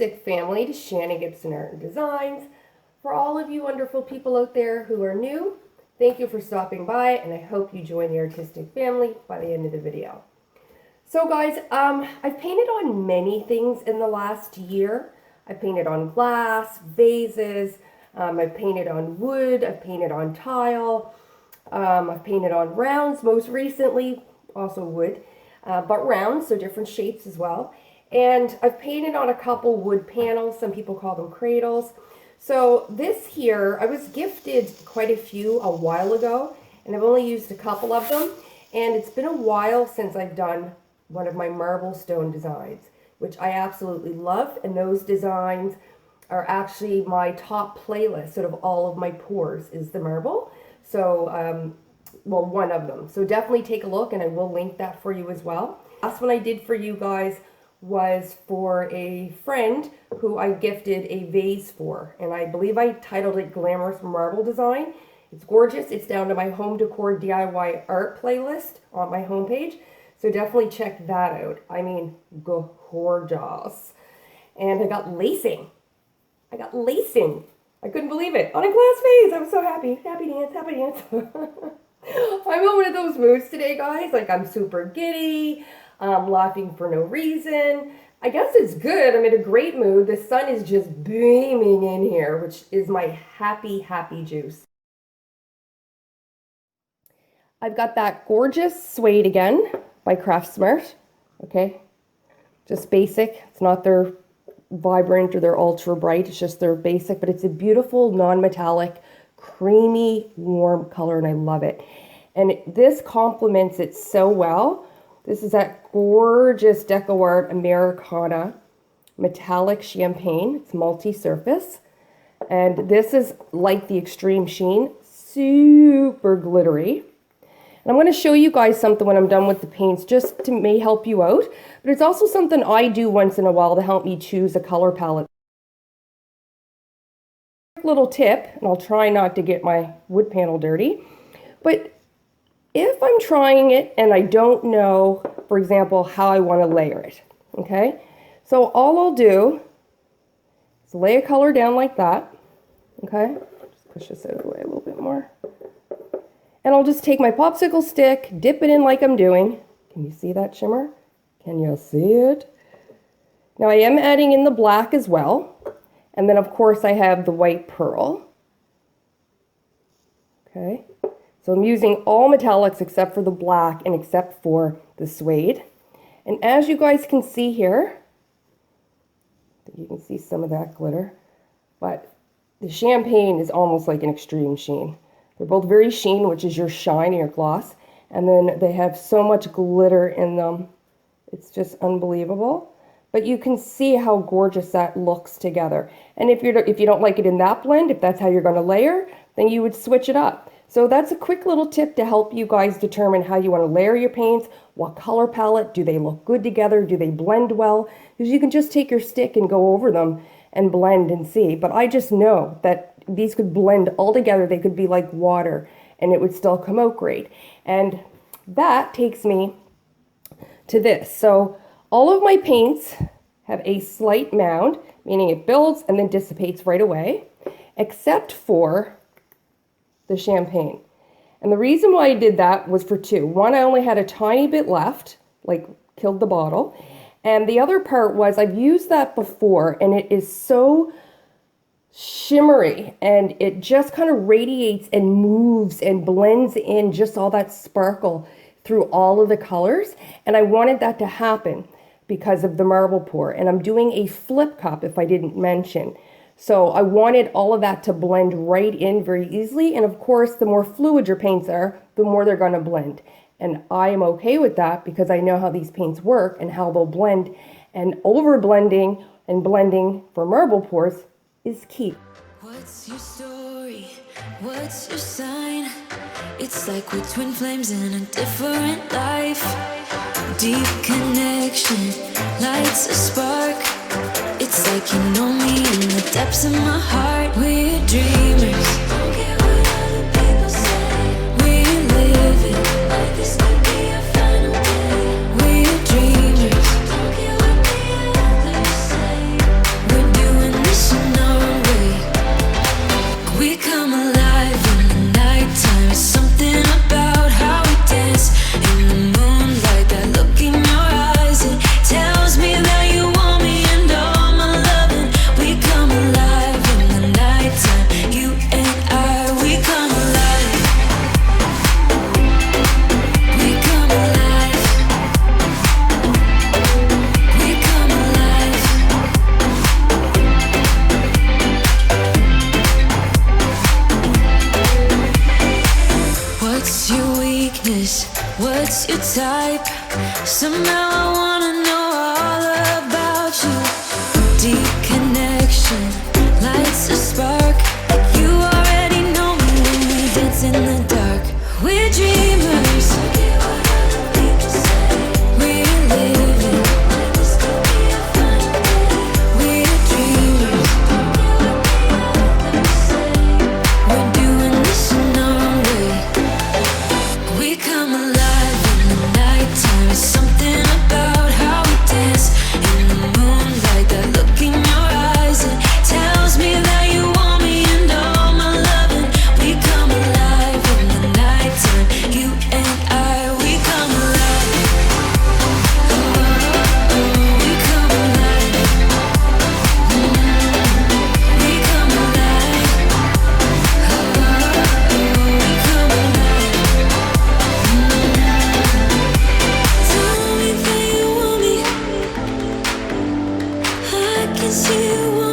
artistic family to Shannon Gibson Art and Designs. For all of you wonderful people out there who are new, thank you for stopping by, and I hope you join the artistic family by the end of the video. So guys, I've painted on many things in the last year. I've painted on glass, vases, I've painted on wood, I've painted on tile, I've painted on rounds most recently, also wood, but rounds, so different shapes as well. And I've painted on a couple wood panels, some people call them cradles. So this here, I was gifted quite a few a while ago, and I've only used a couple of them. And it's been a while since I've done one of my marble stone designs, which I absolutely love. And those designs are actually my top playlist out of all of my pours is the marble. So, well, one of them. So definitely take a look, and I will link that for you as well. Last one I did for you guys was for a friend who I gifted a vase for, and I believe I titled it Glamorous Marble Design. It's gorgeous. It's down to my home decor DIY art playlist on my homepage, so definitely check that out. I mean, gorgeous. And I got lacing. I couldn't believe it on a glass vase. I'm so happy. Happy dance, happy dance. I'm in one of those moods today, guys. Like, I'm super giddy. Laughing for no reason. I guess it's good. I'm in a great mood. The sun is just beaming in here, which is my happy, happy juice. I've got that gorgeous suede again by Craft Smart. Okay, just basic. It's not their vibrant or their ultra bright. It's just their basic, but it's a beautiful, non-metallic, creamy, warm color, and I love it. And this complements it so well. This is that gorgeous Deco Art Americana metallic champagne. It's multi-surface. And this is like the Extreme Sheen, super glittery. And I'm going to show you guys something when I'm done with the paints, just to may help you out. But it's also something I do once in a while to help me choose a color palette. Little tip, and I'll try not to get my wood panel dirty, but if I'm trying it and I don't know, for example, how I want to layer it, okay? So all I'll do is lay a color down like that, okay? Just push this out of the way a little bit more. And I'll just take my popsicle stick, dip it in like I'm doing. Can you see that shimmer? Can you see it? Now I am adding in the black as well. And then of course I have the white pearl. Okay. So I'm using all metallics except for the black and except for the suede. And as you guys can see here, I think you can see some of that glitter, but the champagne is almost like an Extreme Sheen. They're both very sheen, which is your shine and your gloss, and then they have so much glitter in them. It's just unbelievable. But you can see how gorgeous that looks together. And if you don't like it in that blend, if that's how you're going to layer, then you would switch it up. So that's a quick little tip to help you guys determine how you want to layer your paints, what color palette, do they look good together, do they blend well? Because you can just take your stick and go over them and blend and see. But I just know that these could blend all together. They could be like water and it would still come out great. And that takes me to this. So all of my paints have a slight mound, meaning it builds and then dissipates right away, except for the champagne. And the reason why I did that was for two. One, I only had a tiny bit left, like killed the bottle. And the other part was I've used that before and it is so shimmery and it just kind of radiates and moves and blends in just all that sparkle through all of the colors. And I wanted that to happen because of the marble pour. And I'm doing a flip cup, if I didn't mention. So I wanted all of that to blend right in very easily. And of course, the more fluid your paints are, the more they're going to blend. And I am okay with that because I know how these paints work and how they'll blend. And over blending and blending for marble pours is key. What's your story? What's your sign? It's like we're twin flames in a different life. Deep connection lights a spark. It's like you know me in the depths of my heart. We're dreamers. Don't care what other people say. We live it like this could be our final day. We're dreamers. Don't care what the others say. type. Somehow I wanna know all about you. Deep connection lights a spark. You already know me when we dance in the dark. We're dreamers. We're living. We're dreamers. We're doing this in our way. We come alive in the nighttime. There's something about how we dance in the moonlight. That look in your eyes, it tells me that you want me and all my loving. We come alive in the nighttime. You and I, we come alive. Oh, we come alive. We come alive. Oh, we come alive. Tell me that you want me. I can see you want